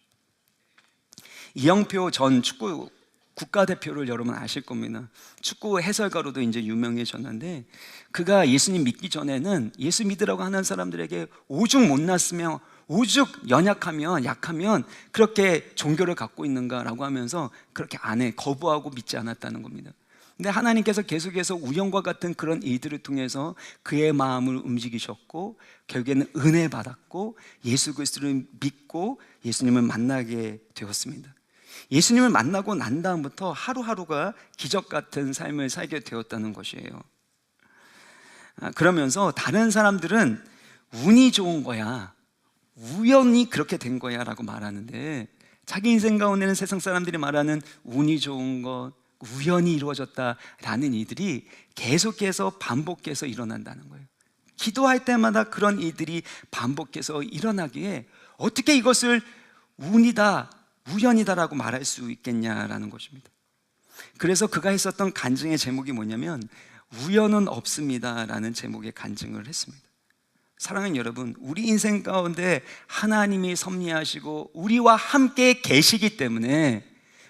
이영표 전 축구 국가대표를 여러분 아실 겁니다. 축구 해설가로도 이제 유명해졌는데, 그가 예수님 믿기 전에는 예수 믿으라고 하는 사람들에게 오죽 못났으며 오죽 약하면 그렇게 종교를 갖고 있는가라고 하면서 그렇게 거부하고 믿지 않았다는 겁니다. 근데 하나님께서 계속해서 우연과 같은 그런 일들을 통해서 그의 마음을 움직이셨고, 결국에는 은혜 받았고 예수 그리스도를 믿고 예수님을 만나게 되었습니다. 예수님을 만나고 난 다음부터 하루하루가 기적 같은 삶을 살게 되었다는 것이에요. 그러면서 다른 사람들은 운이 좋은 거야, 우연히 그렇게 된 거야 라고 말하는데, 자기 인생 가운데는 세상 사람들이 말하는 운이 좋은 것, 우연히 이루어졌다라는 일들이 계속해서 반복해서 일어난다는 거예요. 기도할 때마다 그런 일들이 반복해서 일어나기에 어떻게 이것을 운이다, 우연이다라고 말할 수 있겠냐라는 것입니다. 그래서 그가 했었던 간증의 제목이 뭐냐면 우연은 없습니다라는 제목의 간증을 했습니다. 사랑하는 여러분, 우리 인생 가운데 하나님이 섭리하시고 우리와 함께 계시기 때문에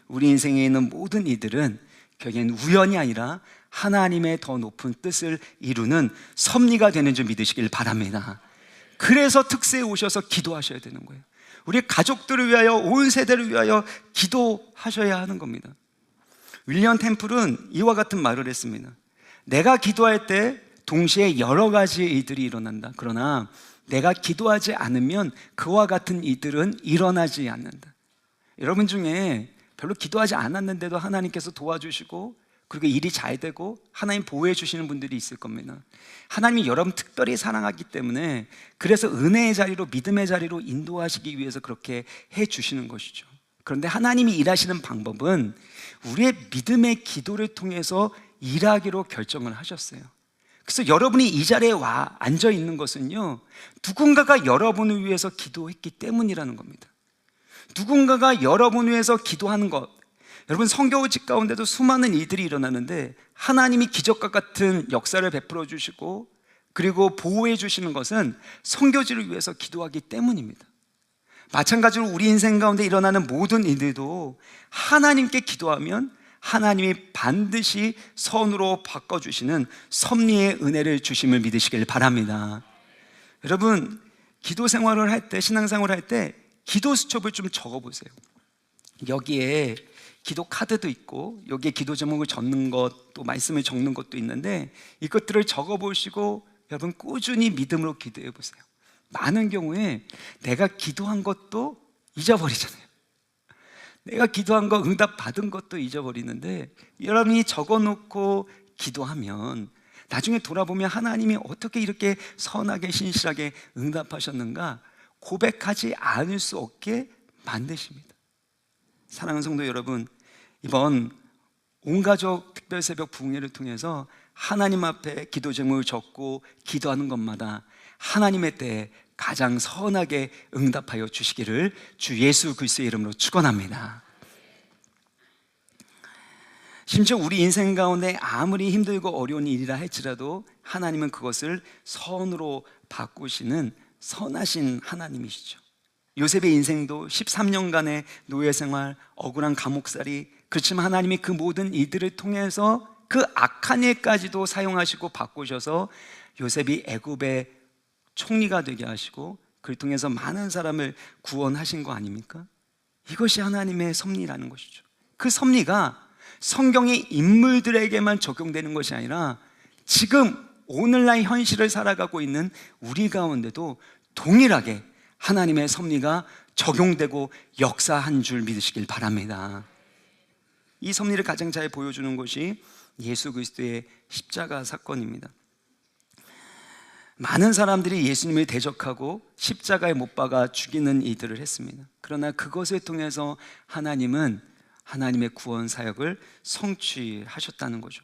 우리 인생에 있는 모든 이들은 결국엔 우연이 아니라 하나님의 더 높은 뜻을 이루는 섭리가 되는 줄 믿으시길 바랍니다. 그래서 특세에 오셔서 기도하셔야 되는 거예요. 우리 가족들을 위하여, 온 세대를 위하여 기도하셔야 하는 겁니다. 윌리엄 템플은 이와 같은 말을 했습니다. 내가 기도할 때 동시에 여러 가지 일들이 일어난다. 그러나 내가 기도하지 않으면 그와 같은 일들은 일어나지 않는다. 여러분 중에 별로 기도하지 않았는데도 하나님께서 도와주시고 그리고 일이 잘 되고 하나님 보호해 주시는 분들이 있을 겁니다. 하나님이 여러분 특별히 사랑하기 때문에 그래서 은혜의 자리로, 믿음의 자리로 인도하시기 위해서 그렇게 해 주시는 것이죠. 그런데 하나님이 일하시는 방법은 우리의 믿음의 기도를 통해서 일하기로 결정을 하셨어요. 그래서 여러분이 이 자리에 와 앉아 있는 것은요, 누군가가 여러분을 위해서 기도했기 때문이라는 겁니다. 누군가가 여러분을 위해서 기도하는 것, 여러분 성교직 가운데도 수많은 일들이 일어나는데 하나님이 기적과 같은 역사를 베풀어 주시고 그리고 보호해 주시는 것은 선교지를 위해서 기도하기 때문입니다. 마찬가지로 우리 인생 가운데 일어나는 모든 일들도 하나님께 기도하면 하나님이 반드시 선으로 바꿔주시는 섭리의 은혜를 주심을 믿으시길 바랍니다. 여러분, 기도 생활을 할 때, 신앙생활을 할 때 기도 수첩을 좀 적어보세요. 여기에 기도 카드도 있고 여기에 기도 제목을 적는 것, 또 말씀을 적는 것도 있는데 이것들을 적어보시고 여러분 꾸준히 믿음으로 기도해 보세요. 많은 경우에 내가 기도한 것도 잊어버리잖아요. 내가 기도한 거 응답 받은 것도 잊어버리는데 여러분이 적어놓고 기도하면 나중에 돌아보면 하나님이 어떻게 이렇게 선하게 신실하게 응답하셨는가 고백하지 않을 수 없게 만드십니다. 사랑하는 성도 여러분, 이번 온가족 특별새벽 부흥회를 통해서 하나님 앞에 기도 제목을 적고 기도하는 것마다 하나님의 때에 가장 선하게 응답하여 주시기를 주 예수 그리스도의 이름으로 축원합니다. 심지어 우리 인생 가운데 아무리 힘들고 어려운 일이라 할지라도 하나님은 그것을 선으로 바꾸시는 선하신 하나님이시죠. 요셉의 인생도 13년간의 노예생활, 억울한 감옥살이, 그렇지만 하나님이 그 모든 일들을 통해서 그 악한 일까지도 사용하시고 바꾸셔서 요셉이 애굽의 총리가 되게 하시고 그를 통해서 많은 사람을 구원하신 거 아닙니까? 이것이 하나님의 섭리라는 것이죠. 그 섭리가 성경의 인물들에게만 적용되는 것이 아니라 지금 오늘날 현실을 살아가고 있는 우리 가운데도 동일하게 하나님의 섭리가 적용되고 역사한 줄 믿으시길 바랍니다. 이 섭리를 가장 잘 보여주는 것이 예수 그리스도의 십자가 사건입니다. 많은 사람들이 예수님을 대적하고 십자가에 못 박아 죽이는 일들을 했습니다. 그러나 그것을 통해서 하나님은 하나님의 구원 사역을 성취하셨다는 거죠.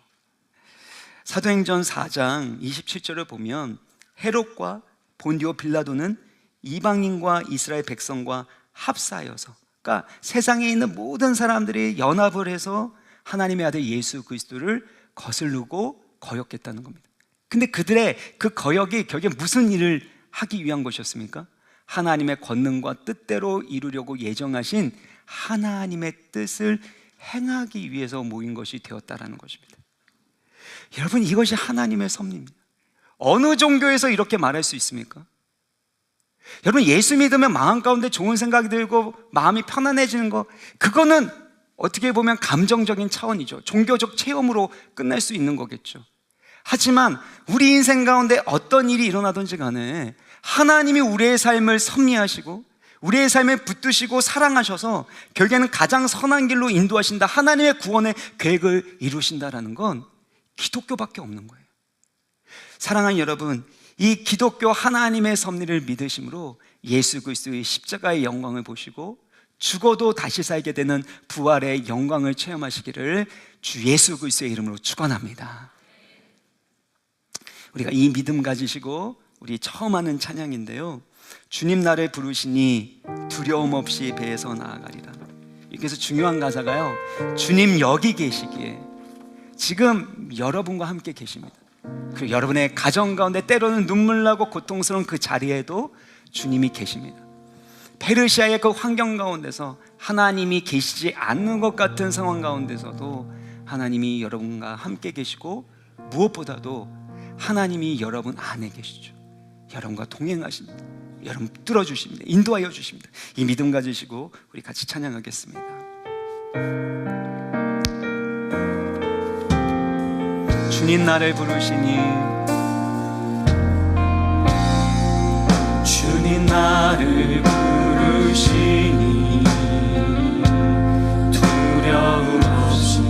사도행전 4장 27절을 보면 헤롯과 본디오 빌라도는 이방인과 이스라엘 백성과 합사하여서, 그러니까 세상에 있는 모든 사람들이 연합을 해서 하나님의 아들 예수 그리스도를 거스르고 거역했다는 겁니다. 근데 그들의 그 거역이 결국에 무슨 일을 하기 위한 것이었습니까? 하나님의 권능과 뜻대로 이루려고 예정하신 하나님의 뜻을 행하기 위해서 모인 것이 되었다라는 것입니다. 여러분, 이것이 하나님의 섭리입니다. 어느 종교에서 이렇게 말할 수 있습니까? 여러분, 예수 믿으면 마음 가운데 좋은 생각이 들고 마음이 편안해지는 거, 그거는 어떻게 보면 감정적인 차원이죠. 종교적 체험으로 끝날 수 있는 거겠죠. 하지만 우리 인생 가운데 어떤 일이 일어나든지 간에 하나님이 우리의 삶을 섭리하시고 우리의 삶에 붙드시고 사랑하셔서 결국에는 가장 선한 길로 인도하신다, 하나님의 구원의 계획을 이루신다라는 건 기독교밖에 없는 거예요. 사랑하는 여러분, 이 기독교 하나님의 섭리를 믿으심으로 예수 그리스도의 십자가의 영광을 보시고 죽어도 다시 살게 되는 부활의 영광을 체험하시기를 주 예수 그리스도의 이름으로 축원합니다. 우리가 이 믿음 가지시고 우리 처음 하는 찬양인데요, 주님 나를 부르시니 두려움 없이 배에서 나아가리라. 여기서 중요한 가사가요, 주님 여기 계시기에, 지금 여러분과 함께 계십니다. 그리고 여러분의 가정 가운데 때로는 눈물 나고 고통스러운 그 자리에도 주님이 계십니다. 페르시아의 그 환경 가운데서 하나님이 계시지 않는 것 같은 상황 가운데서도 하나님이 여러분과 함께 계시고 무엇보다도 하나님이 여러분 안에 계시죠. 여러분과 동행하십니다. 여러분 뚫어주십니다. 인도하여 주십니다. 이 믿음 가지시고 우리 같이 찬양하겠습니다. 주님 나를 부르시니, 주님 나를 부르시니 두려움 없이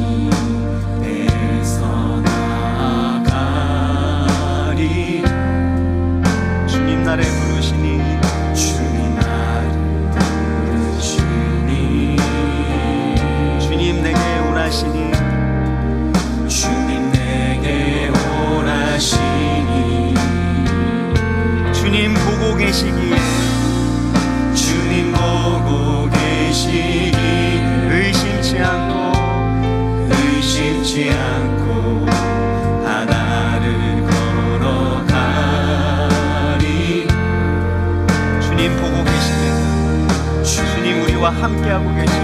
계시기에 주님 보고 계시기에 의심치 않고 바다를 걸어가리. 주님 보고 계시네. 주님 우리와 함께하고 계시네.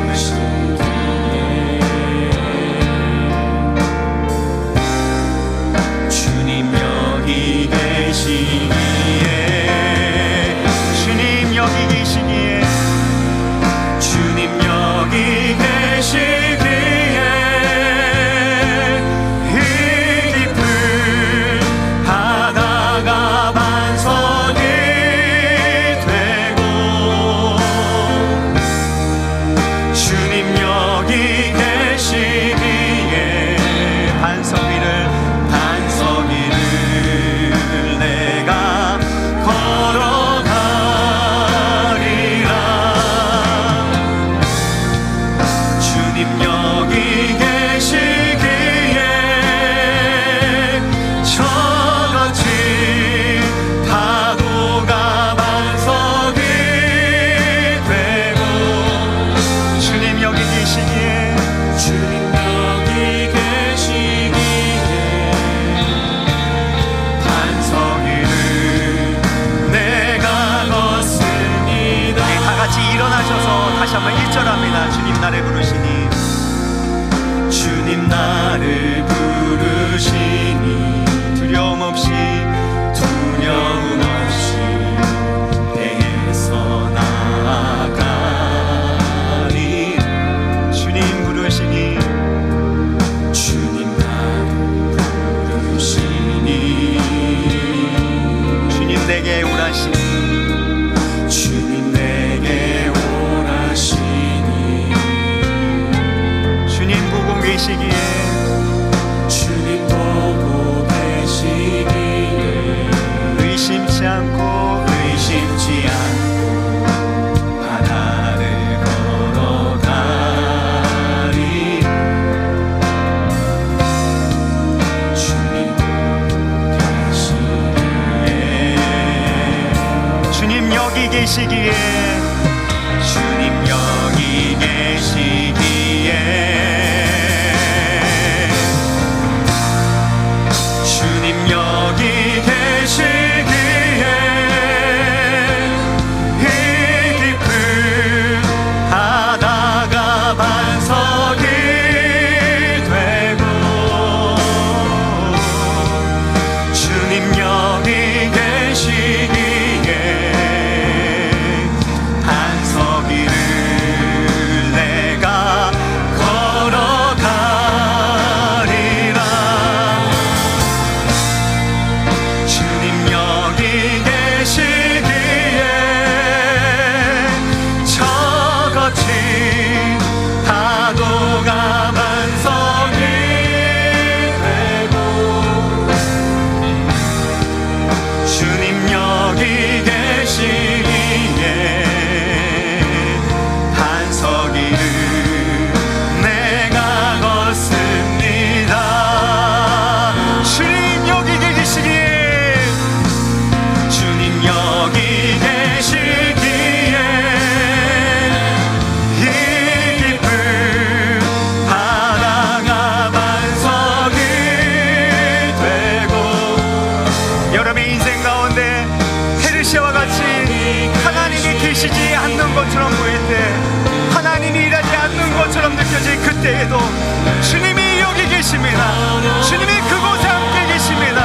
주님 여기 계시기에 주님 여기 계시기에 주님 여기 계시기에 이 깊은 바다가 반석이 되고 주님 여기 계시기에 반석 위를 내가 걸어가리라. 주님 여기 계시기에 저같이 파도가 반석이 되고 주님 여기 계시기에 주님 여기 계시기에 반석 위를 내가 걷습니다. 다 같이 일어나셔서 다시 한번 1절합니다. 주님 나를 부르시니 주님 나를 부르시니 두려움 없이 배에서 나아가리. 주님 부르시니 주님 나를 부르시니 주님 내게 오라시니 주님 내게 오라시니 주님 보고 계시기에 주님 보고 계시기에 의심치 않고 바다를 걸어가리. 주님 계시기에 주님 여기 계시기에 주님 여기 계시기에 주님 여기 계시기에 이 깊은 바다가 반석이 되고 주님 여기 계시기에 반석 위를 내가 걸어가리라. 주님 여기 계시기에 저같이 파도가 반석이 되고 주님 여기 계시기에 반석 위를 내가 걷습니다. 주님 여기 계시기에 주님 여기 계시기에 이 깊은 바다가 반석이 되고 여러분의 인생 가운데 페르시아와 같이 하나님이 계시지 않는 것처럼 보일 때 하나님이 일하지 않는 것처럼 느껴질 그때에도 주님이 여기 계십니다. 주님이 그곳에 함께 계십니다.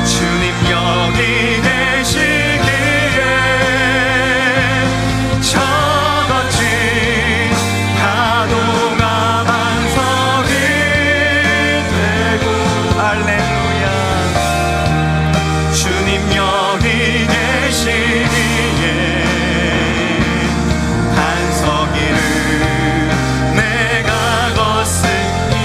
주님 여기 계시기에 저같이 파도가 반석이 되고 할렐루야. 주님 여기 계시기에 반석 위를 내가 걷습니다.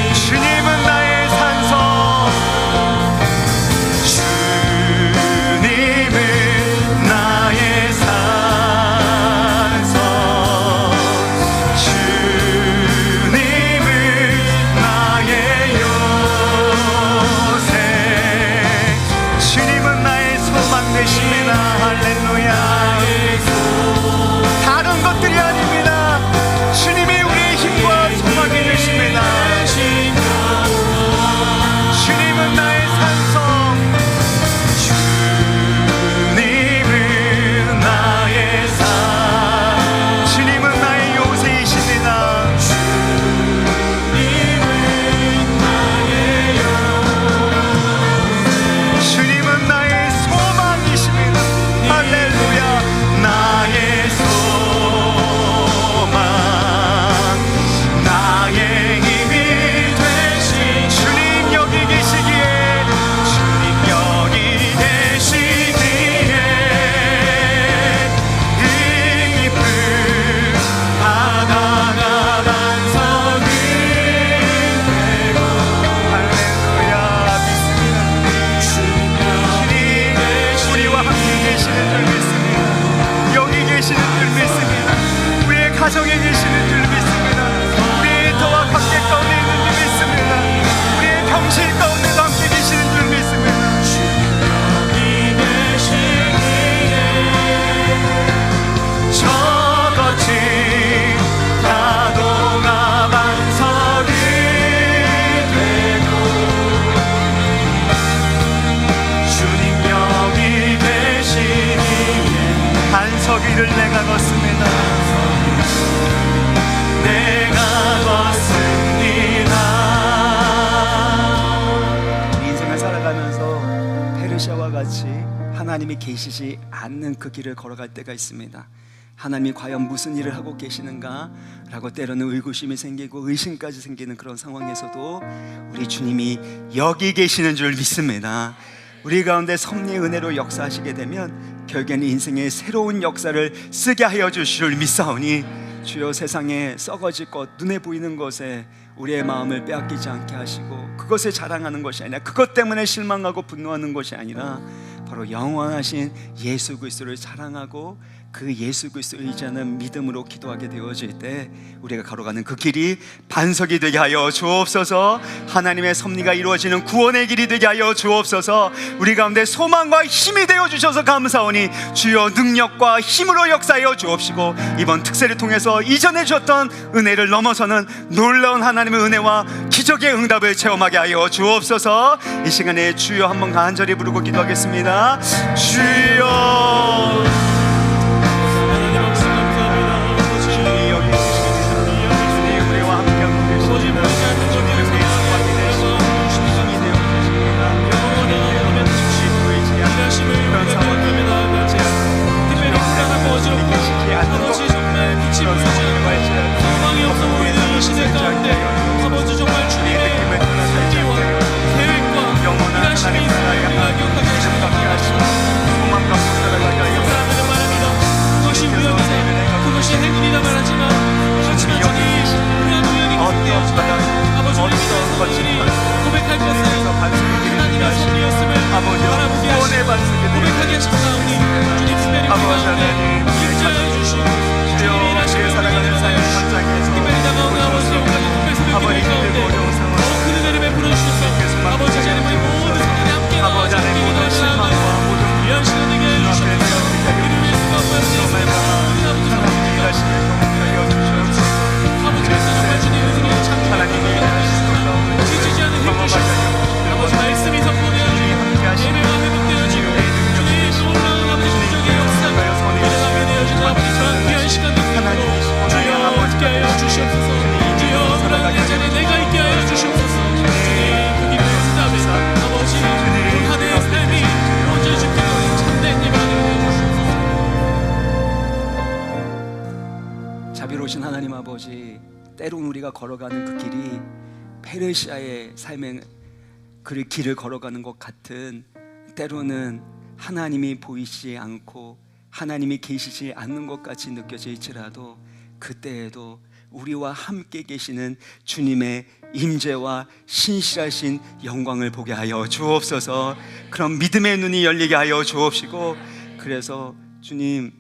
하나님이 계시지 않는 그 길을 걸어갈 때가 있습니다. 하나님이 과연 무슨 일을 하고 계시는가 라고 때로는 의구심이 생기고 의심까지 생기는 그런 상황에서도 우리 주님이 여기 계시는 줄 믿습니다. 우리 가운데 섭리의 은혜로 역사하시게 되면 결국에는 인생의 새로운 역사를 쓰게 하여 주실 줄 믿사오니 주여 세상에 썩어질 것, 눈에 보이는 것에 우리의 마음을 빼앗기지 않게 하시고 그것을 자랑하는 것이 아니라 그것 때문에 실망하고 분노하는 것이 아니라 바로 영원하신 예수 그리스도를 자랑하고 그 예수 그리스도를 의지하는 믿음으로 기도하게 되어질 때 우리가 걸어가는 그 길이 반석이 되게 하여 주옵소서. 하나님의 섭리가 이루어지는 구원의 길이 되게 하여 주옵소서. 우리 가운데 소망과 힘이 되어 주셔서 감사오니 주여 능력과 힘으로 역사하여 주옵시고 이번 특세를 통해서 이전에 주셨던 은혜를 넘어서는 놀라운 하나님의 은혜와 기적의 응답을 체험하게 하여 주옵소서. 이 시간에 주여 한번 간절히 부르고 기도하겠습니다. 주여 자비로우신 하나님 아버지, 때론 우리가 걸어가는 그 길이 페르시아의 삶의 그 길을 걸어가는 것 같은, 때로는 하나님이 보이지 않고 하나님이 계시지 않는 것 같이 느껴질지라도 그때에도 우리와 함께 계시는 주님의 임재와 신실하신 영광을 보게 하여 주옵소서. 그런 믿음의 눈이 열리게 하여 주옵시고, 그래서 주님,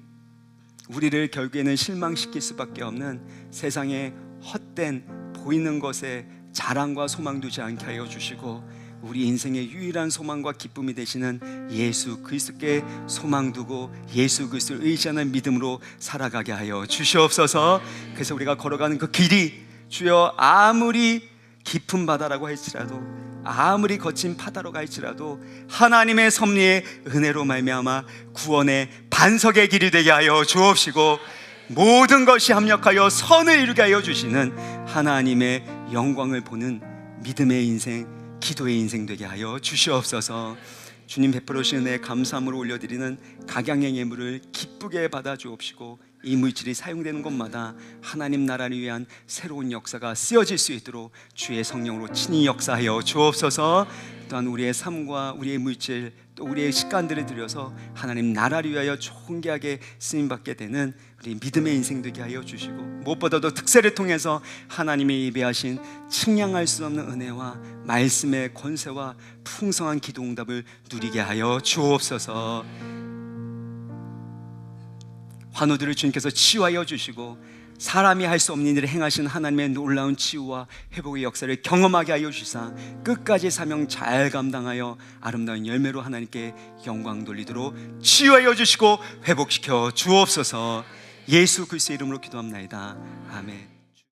우리를 결국에는 실망시킬 수밖에 없는 세상의 헛된 보이는 것에 자랑과 소망 두지 않게 하여 주시고, 우리 인생의 유일한 소망과 기쁨이 되시는 예수 그리스도께 소망 두고 예수 그리스도를 의지하는 믿음으로 살아가게 하여 주시옵소서. 그래서 우리가 걸어가는 그 길이 주여 아무리 깊은 바다라고 할지라도, 아무리 거친 바다로 갈지라도 하나님의 섭리의 은혜로 말미암아 구원의 반석의 길이 되게 하여 주옵시고, 모든 것이 합력하여 선을 이루게 하여 주시는 하나님의 영광을 보는 믿음의 인생, 기도의 인생 되게 하여 주시옵소서. 주님 베풀어 주신 은혜 감사함으로 올려드리는 각양의 예물을 기쁘게 받아 주옵시고, 이 물질이 사용되는 곳마다 하나님 나라를 위한 새로운 역사가 쓰여질 수 있도록 주의 성령으로 친히 역사하여 주옵소서. 또한 우리의 삶과 우리의 물질 또 우리의 시간들을 들여서 하나님 나라를 위하여 존귀하게 쓰임받게 되는 우리 믿음의 인생 되게 하여 주시고, 무엇보다도 특세를 통해서 하나님이 예배하신 측량할 수 없는 은혜와 말씀의 권세와 풍성한 기도 응답을 누리게 하여 주옵소서. 환우들을 주님께서 치유하여 주시고, 사람이 할 수 없는 일을 행하신 하나님의 놀라운 치유와 회복의 역사를 경험하게 하여 주시사 끝까지 사명 잘 감당하여 아름다운 열매로 하나님께 영광 돌리도록 치유하여 주시고 회복시켜 주옵소서. 예수 그리스도의 이름으로 기도합나이다. 아멘.